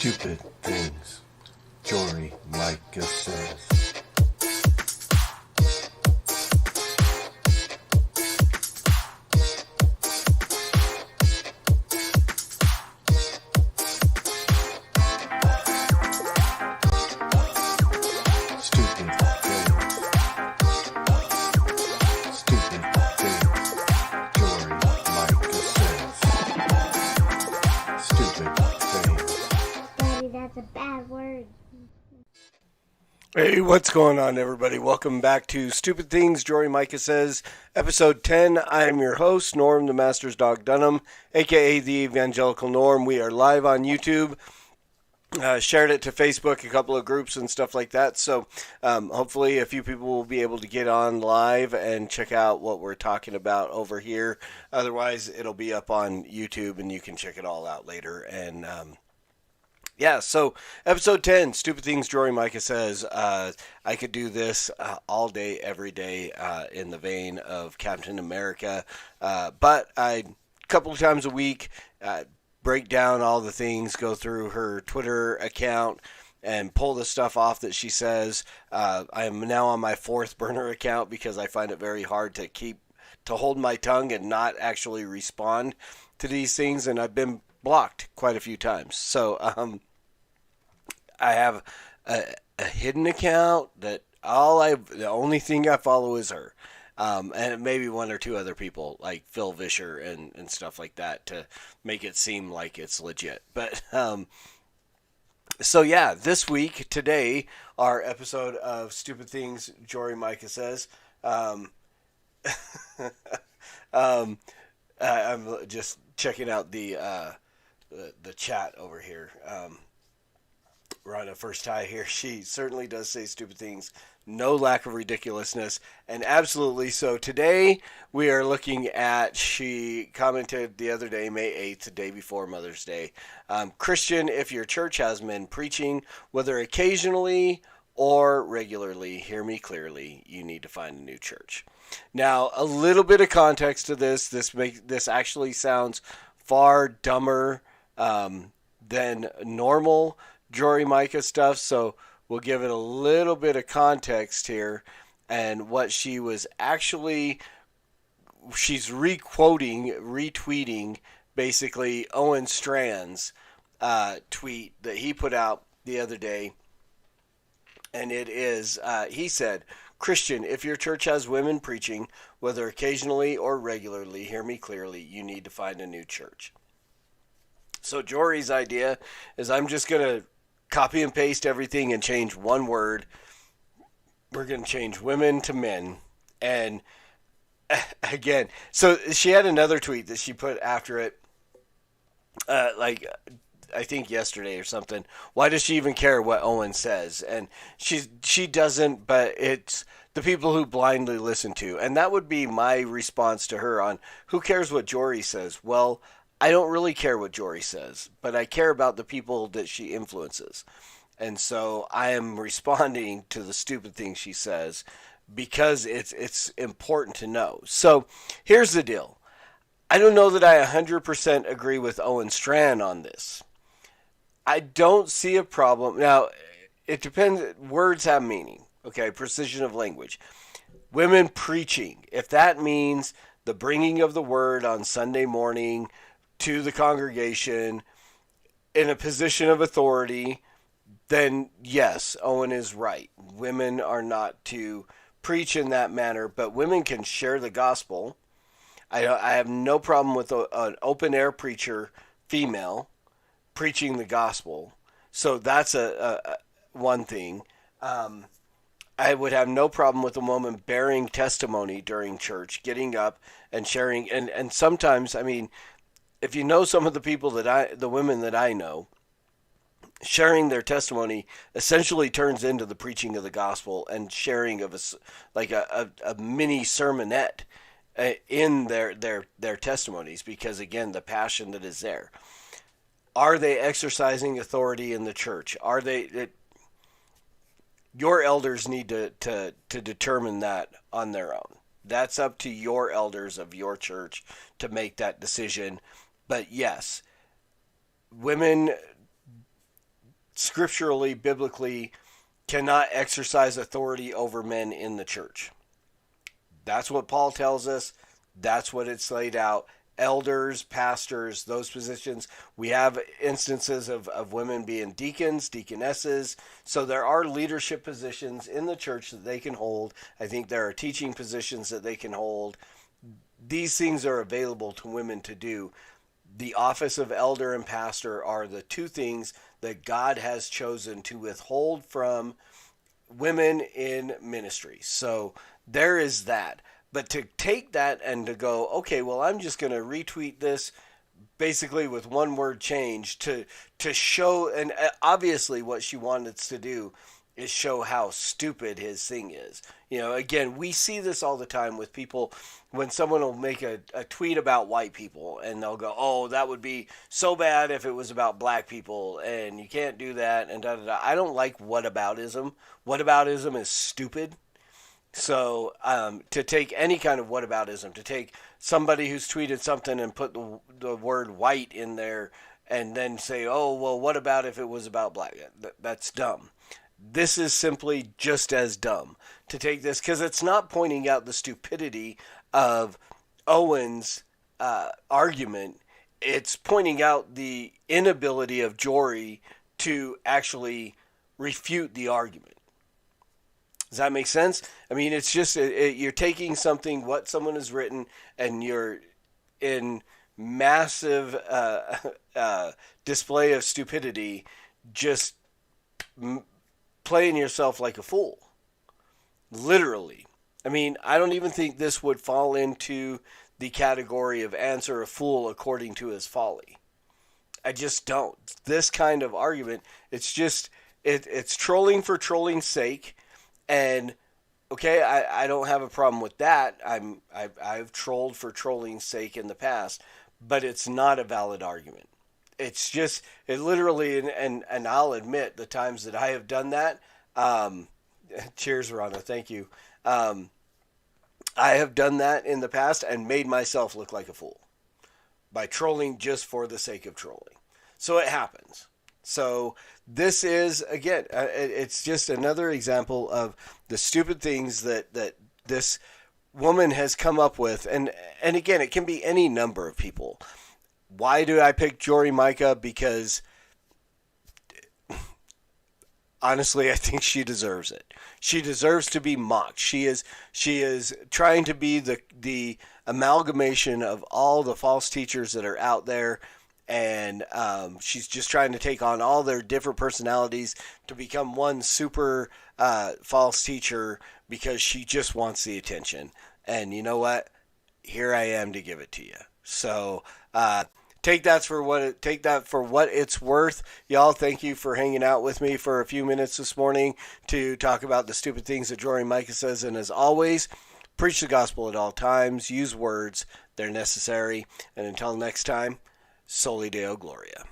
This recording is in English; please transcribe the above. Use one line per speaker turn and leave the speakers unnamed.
Stupid Things Jory Micah Says. Stupid Things. Stupid Things Jory Micah Says. Stupid Things.
Daddy, that's a bad word.
Hey, what's going on, everybody? Welcome back to Stupid Things Jory Micah Says, episode 10. I am your host, Norm the Master's Dog Dunham, aka the Evangelical Norm. We are live on YouTube. Shared it to Facebook, a couple of groups and stuff like that. So hopefully a few people will be able to get on live and check out what we're talking about over here. Otherwise, it'll be up on YouTube and you can check it all out later. And yeah, so episode 10, Stupid Things Jory Micah Says. I could do this all day, every day in the vein of Captain America. But a couple of times a week, break down all the things, go through her Twitter account and pull the stuff off that she says. I am now on my fourth burner account because I find it very hard to hold my tongue and not actually respond to these things. And I've been blocked quite a few times. So I have a hidden account that the only thing I follow is her. And maybe one or two other people like Phil Vischer and stuff like that to make it seem like it's legit. But so yeah, this week, today, our episode of Stupid Things Jory Micah Says. I'm just checking out the chat over here. Rhonda First Tie here. She certainly does say stupid things. No lack of ridiculousness, and absolutely so. Today we are looking at, she commented the other day, May 8th, the day before Mother's Day. Christian, if your church has men preaching, whether occasionally or regularly, hear me clearly, you need to find a new church. Now, a little bit of context to this. This actually sounds far dumber than normal Jory Micah stuff, so we'll give it a little bit of context here. And what she was actually, she's retweeting basically Owen Strand's tweet that he put out the other day. And it is, he said, Christian, if your church has women preaching, whether occasionally or regularly, hear me clearly, you need to find a new church. So Jory's idea is, I'm just going to copy and paste everything and change one word. We're going to change women to men. And again, so she had another tweet that she put after it, like I think yesterday or something. Why does she even care what Owen says? And she doesn't, but it's the people who blindly listen to. And that would be my response to her on who cares what Jory says. Well, I don't really care what Jory says, but I care about the people that she influences. And so I am responding to the stupid things she says because it's important to know. So here's the deal. I don't know that I 100% agree with Owen Strand on this. I don't see a problem. Now, it depends. Words have meaning. Okay, precision of language. Women preaching, if that means the bringing of the word on Sunday morning to the congregation in a position of authority, then yes, Owen is right. Women are not to preach in that manner, but women can share the gospel. I have no problem with an open air preacher, female, preaching the gospel. So that's a one thing. I would have no problem with a woman bearing testimony during church, getting up and sharing. And sometimes, I mean, if you know some of the people the women that I know, sharing their testimony essentially turns into the preaching of the gospel and sharing of a mini sermonette in their testimonies, because again, the passion that is there. Are they exercising authority in the church? Are they? Your elders need to determine that on their own. That's up to your elders of your church to make that decision. But yes, women scripturally, biblically, cannot exercise authority over men in the church. That's what Paul tells us. That's what it's laid out. Elders, pastors, those positions. We have instances of women being deacons, deaconesses. So there are leadership positions in the church that they can hold. I think there are teaching positions that they can hold. These things are available to women to do. The office of elder and pastor are the two things that God has chosen to withhold from women in ministry. So there is that. But to take that and to go, okay, well, I'm just going to retweet this basically with one word change to show, and obviously what she wanted to do is show how stupid his thing is. Again, we see this all the time with people when someone will make a tweet about white people and they'll go, oh, that would be so bad if it was about black people and you can't do that and da-da-da. I don't like whataboutism. Whataboutism is stupid. So to take any kind of whataboutism, to take somebody who's tweeted something and put the word white in there and then say, oh, well, what about if it was about black? That's dumb. This is simply just as dumb to take this because it's not pointing out the stupidity of Owen's argument. It's pointing out the inability of Jory to actually refute the argument. Does that make sense? I mean, it's just you're taking something, what someone has written, and you're in massive display of stupidity, just playing yourself like a fool. Literally. I mean, I don't even think this would fall into the category of answer a fool according to his folly. I just don't. This kind of argument, it's just, it's trolling for trolling's sake. And okay, I don't have a problem with that. I've trolled for trolling's sake in the past, but it's not a valid argument. It's just it literally, and I'll admit the times that I have done that. Cheers, Rana. Thank you. I have done that in the past and made myself look like a fool by trolling just for the sake of trolling. So it happens. So this is, again, it's just another example of the stupid things that this woman has come up with. And again, it can be any number of people. Why do I pick Jory Micah? Because honestly, I think she deserves it. She deserves to be mocked. She is trying to be the amalgamation of all the false teachers that are out there. And she's just trying to take on all their different personalities to become one super false teacher because she just wants the attention. And you know what? Here I am to give it to you. So take that for what it's worth. Y'all, thank you for hanging out with me for a few minutes this morning to talk about the stupid things that Jory Micah says. And as always, preach the gospel at all times. Use words. They're necessary. And until next time, Soli Deo Gloria.